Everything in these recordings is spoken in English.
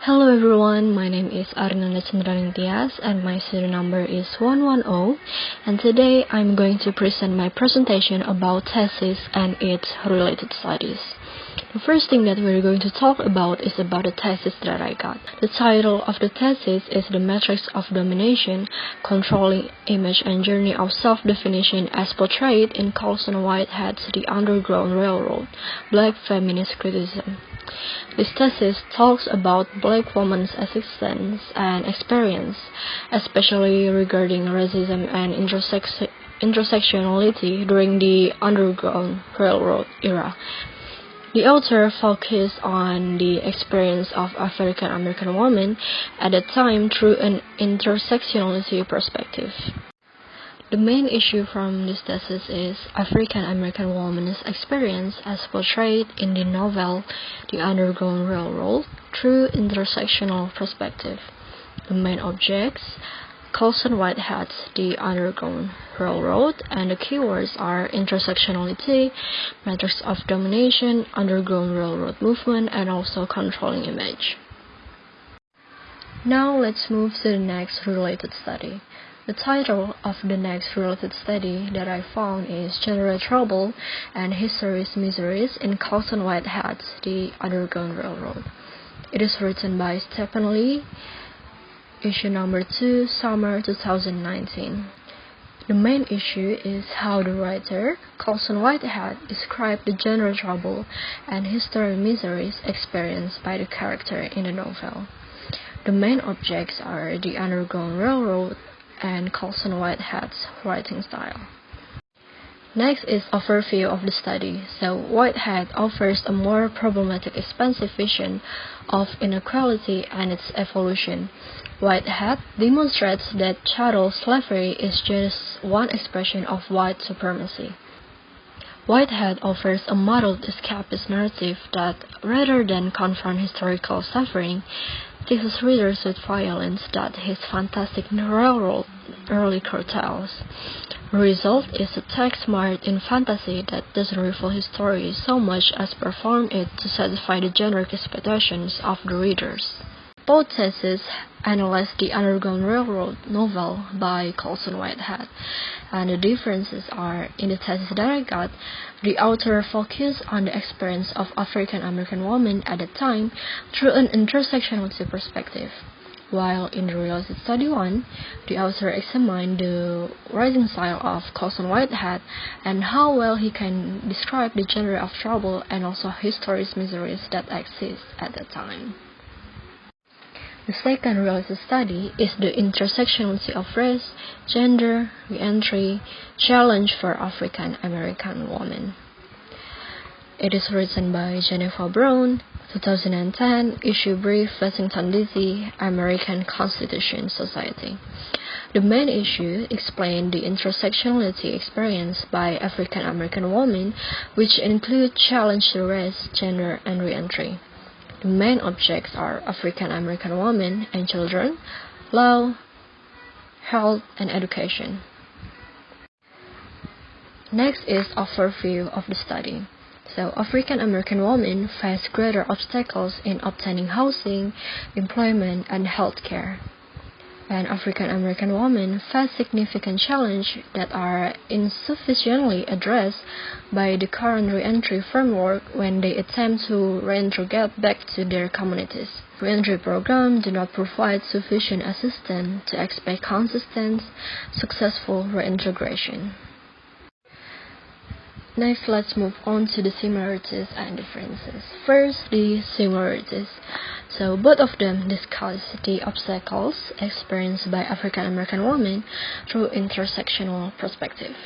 Hello everyone, my name is Arienanda Candraningtyas and my serial number is 110, and today I'm going to present my presentation about thesis and its related studies. The first thing that we're going to talk about is about the thesis that I got. The title of the thesis is The Matrix of Domination, Controlling Image and Journey of Self-Definition as Portrayed in Colson Whitehead's The Underground Railroad, Black Feminist Criticism. This thesis talks about Black women's existence and experience, especially regarding racism and intersectionality during the Underground Railroad era. The author focused on the experience of African American women at the time through an intersectionality perspective. The main issue from this thesis is African American women's experience as portrayed in the novel The Underground Railroad through intersectional perspective. The main objects: Colson Whitehead's The Underground Railroad, and the keywords are intersectionality, matrix of domination, Underground Railroad movement, and also controlling image. Now let's move to the next related study. The title of the next related study that I found is General Trouble and History's Miseries in Colson Whitehead's The Underground Railroad. It is written by Stephen Lee, issue number 2, summer 2019. The main issue is how the writer, Colson Whitehead, described the general trouble and history miseries experienced by the character in the novel. The main objects are the Underground Railroad and Colson Whitehead's writing style. Next is overview of the study. So Whitehead offers a more problematic expansive vision of inequality and its evolution. Whitehead demonstrates that chattel slavery is just one expression of white supremacy. Whitehead offers a muddled escapist narrative that, rather than confront historical suffering, teases readers with violence that his fantastic railroad early curtails. The result is a text marred in fantasy that doesn't reveal his story so much as perform it to satisfy the generic expectations of the readers. Both theses analyze the Underground Railroad novel by Colson Whitehead, and the differences are, in the thesis that I got, the author focused on the experience of African American women at the time through an intersectionality perspective, while in the related study 1, the author examined the writing style of Colson Whitehead and how well he can describe the genre of trouble and also history's miseries that exist at the time. The second related study is the intersectionality of race, gender, reentry, challenge for African American women. It is written by Jennifer Brown, 2010, issue brief, Washington, D.C., American Constitution Society. The main issue explained the intersectionality experienced by African American women, which include challenge to race, gender, and reentry. The main objects are African American women and children, law, health, and education. Next is overview of the study. So, African American women face greater obstacles in obtaining housing, employment, and health care. And African American women face significant challenges that are insufficiently addressed by the current reentry framework when they attempt to reintegrate back to their communities. Reentry programs do not provide sufficient assistance to expect consistent, successful reintegration. Next, let's move on to the similarities and differences. First, the similarities. So, both of them discuss the obstacles experienced by African American women through intersectional perspective.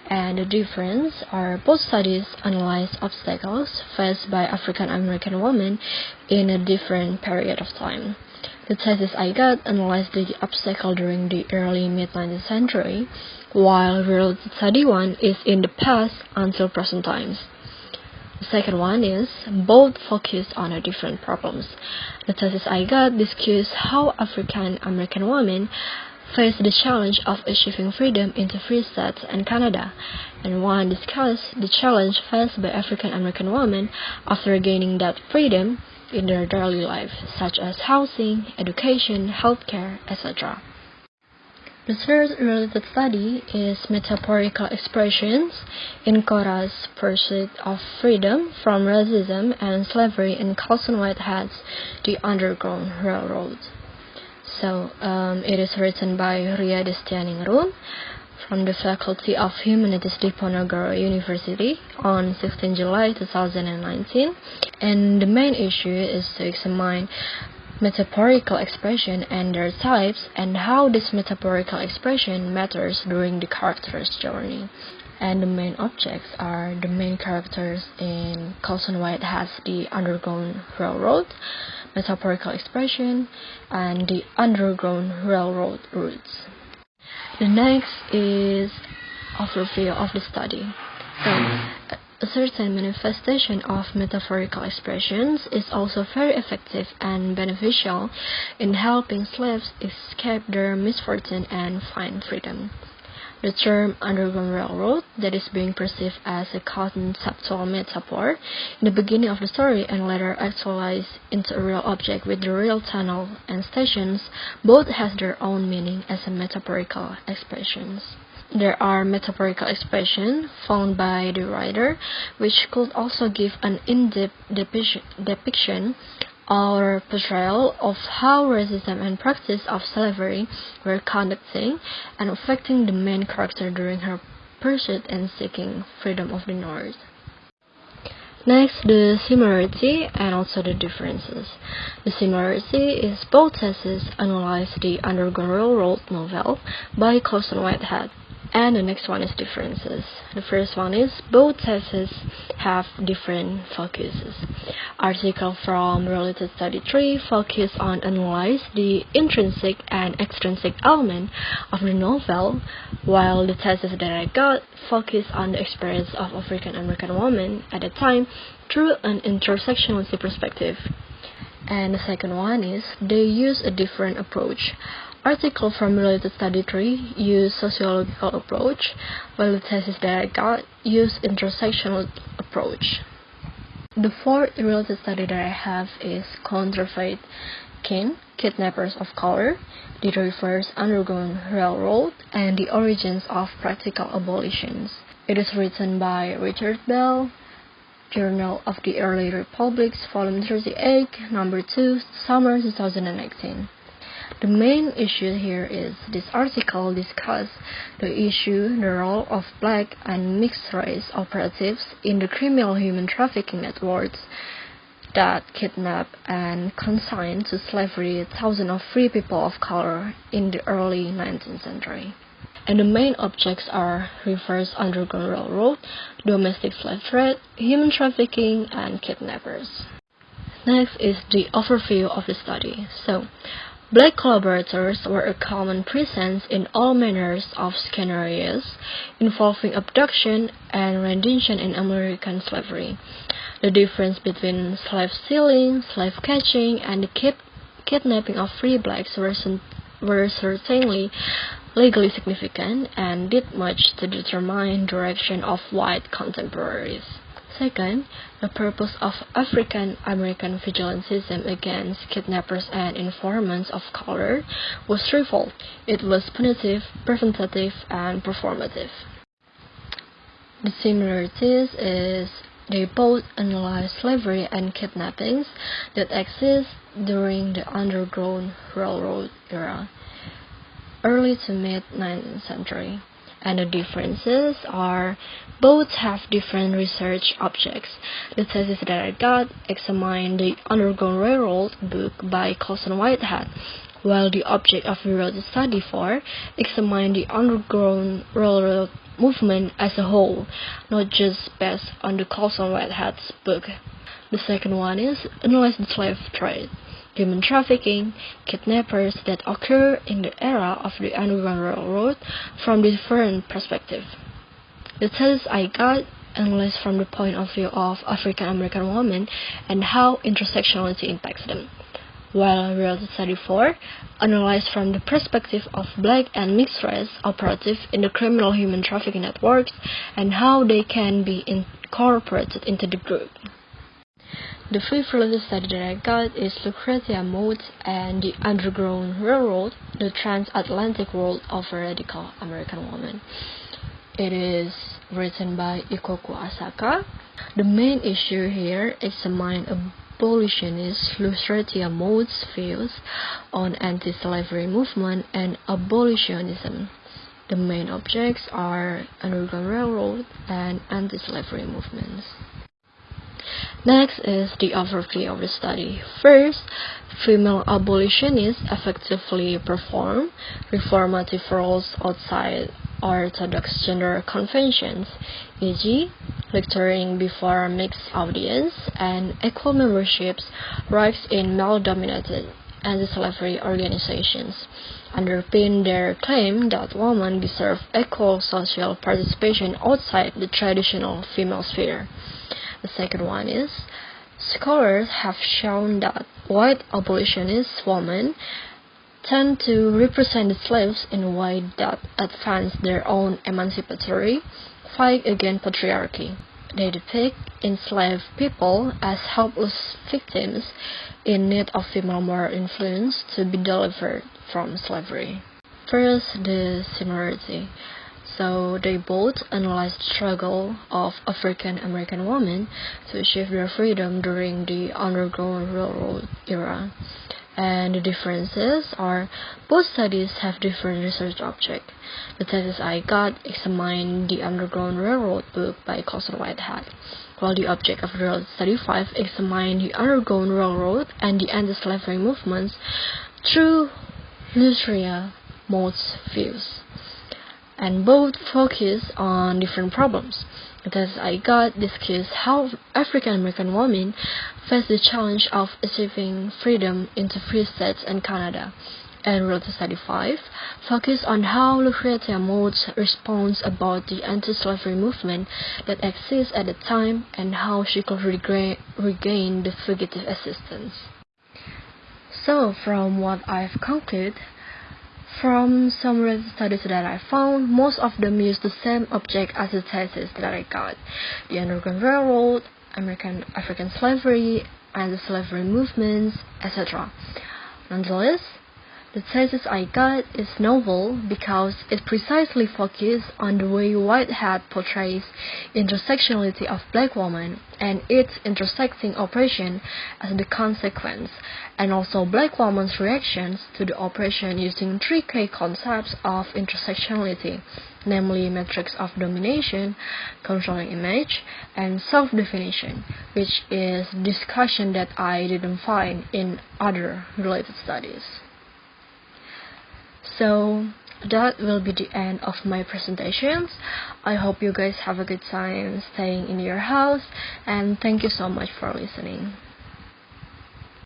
And the difference are both studies analyze obstacles faced by African American women in a different period of time. The thesis I got analyzed the obstacle during the early mid-19th century, while related study 1 is in the past until present times. The second one is both focus on different problems. The thesis I got discusses how African American women face the challenge of achieving freedom into free states and Canada, and one discussed the challenge faced by African American women after gaining that freedom in their daily life, such as housing, education, healthcare, etc. The third related study is metaphorical expressions in Cora's pursuit of freedom from racism and slavery in Colson Whitehead's The Underground Railroad. It is written by Ria Destianingrum from the Faculty of Humanities Diponegoro University on 16 July 2019, and the main issue is to examine metaphorical expression and their types, and how this metaphorical expression matters during the character's journey. And the main objects are the main characters in Colson Whitehead's The Underground Railroad, metaphorical expression, and the Underground Railroad routes. The next is overview of the study. A certain manifestation of metaphorical expressions is also very effective and beneficial in helping slaves escape their misfortune and find freedom. The term Underground Railroad, that is being perceived as a conceptual metaphor in the beginning of the story and later actualized into a real object with the real tunnel and stations, both has their own meaning as a metaphorical expressions. There are metaphorical expressions found by the writer, which could also give an in-depth depiction or portrayal of how racism and practice of slavery were conducting and affecting the main character during her pursuit and seeking freedom of the North. Next, the similarity and also the differences. The similarity is both theses analyze the Underground Railroad novel by Colson Whitehead. And the next one is differences. The first one is both theses have different focuses. Article from Related Study 3 focus on analyze the intrinsic and extrinsic element of the novel, while the thesis that I got focus on the experience of African American women at the time through an intersectionality perspective. And the second one is they use a different approach. Article from Related Study 3 use sociological approach, while the thesis that I got use intersectional approach. The fourth related study that I have is Trafficking, Kidnappers of Color, the Reverse Underground Railroad, and the Origins of Practical Abolitions. It is written by Richard Bell, Journal of the Early Republics, Volume 38, Number 2, Summer 2018. The main issue here is this article discusses the role of black and mixed race operatives in the criminal human trafficking networks that kidnap and consign to slavery thousands of free people of color in the early 19th century. And the main objects are reverse underground railroad, domestic slave trade, human trafficking, and kidnappers. Next is the overview of the study. Black collaborators were a common presence in all manners of scenarios involving abduction and rendition in American slavery. The difference between slave stealing, slave catching, and the kidnapping of free blacks were certainly legally significant and did much to determine the direction of white contemporaries. Second, the purpose of African American vigilantism against kidnappers and informants of color was threefold. It was punitive, preventative, and performative. The similarities is they both analyze slavery and kidnappings that exist during the Underground Railroad era, early to mid-19th century. And the differences are both have different research objects. The thesis that I got examined the Underground Railroad book by Colson Whitehead, while the object of the related study 4 examined the Underground Railroad movement as a whole, not just based on the Colson Whitehead's book. The second one is analyze the slave trade, human trafficking, kidnappers that occur in the era of the Underground Railroad from different perspectives. The thesis I got analyzed from the point of view of African American women and how intersectionality impacts them, while Related Study 4 analyzed from the perspective of black and mixed race operatives in the criminal human trafficking networks and how they can be incorporated into the group. The fifth related study that I got is Lucretia Mott and the Underground Railroad, the Transatlantic World of a Radical American Woman. It is written by Ikoku Asaka. The main issue here examines abolitionist Lucretia Mott's views on anti-slavery movement and abolitionism. The main objects are Underground Railroad and anti-slavery movements. Next is the overview of the study. First, female abolitionists effectively perform reformative roles outside orthodox gender conventions, e.g., lecturing before a mixed audience and equal memberships rights in male-dominated anti-slavery organizations, underpin their claim that women deserve equal social participation outside the traditional female sphere. The second one is, scholars have shown that white abolitionist women tend to represent the slaves in a way that advance their own emancipatory fight against patriarchy. They depict enslaved people as helpless victims in need of female moral influence to be delivered from slavery. First, the similarity. So they both analyze the struggle of African American women to achieve their freedom during the Underground Railroad era. And the differences are both studies have different research objects. The thesis I got examined the Underground Railroad book by Colson Whitehead, while the object of the study 5 examined the Underground Railroad and the anti-slavery movements through Lucretia Mott's views. And both focus on different problems. The thesis I got discussed how African American women face the challenge of achieving freedom into free states and Canada, and Related Study 5 focused on how Lucretia Mott responds about the anti-slavery movement that exists at the time and how she could regain the fugitive assistance. So, from what I've concluded, from some related studies that I found, most of them use the same object as the thesis that I got: the Underground Railroad, African slavery, and the slavery movements, etc. Nonetheless, the thesis I got is novel because it precisely focuses on the way Whitehead portrays intersectionality of black women and its intersecting oppression as the consequence, and also black women's reactions to the oppression using three key concepts of intersectionality, namely metrics of domination, controlling image, and self-definition, which is discussion that I didn't find in other related studies. So that will be the end of my presentations. I hope you guys have a good time staying in your house, and thank you so much for listening.